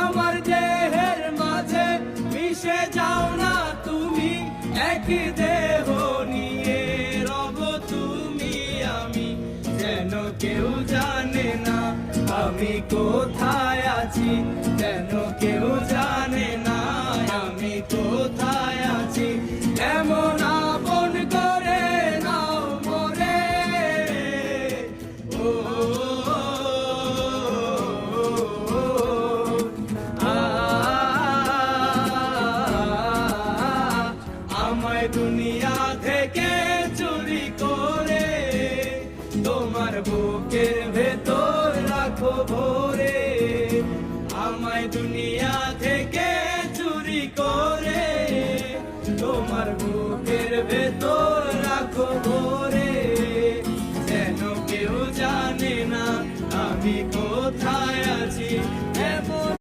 আমার দেহের মাঝে মিশে যাও না তুমি, এক দেহ নিয়ে রব তুমি আমি, যেন কেউ জানে না আমি কোথায় আছি, যেন কেউ জানে না আমি কোথায় আছি। এমন আপন করে নাও মোরে, ও আমায় দুনিয়া থেকে চুরি করে তোমার বুকের ভেতর রাখো ভরে, আমায় দুনিয়া থেকে চুরি করে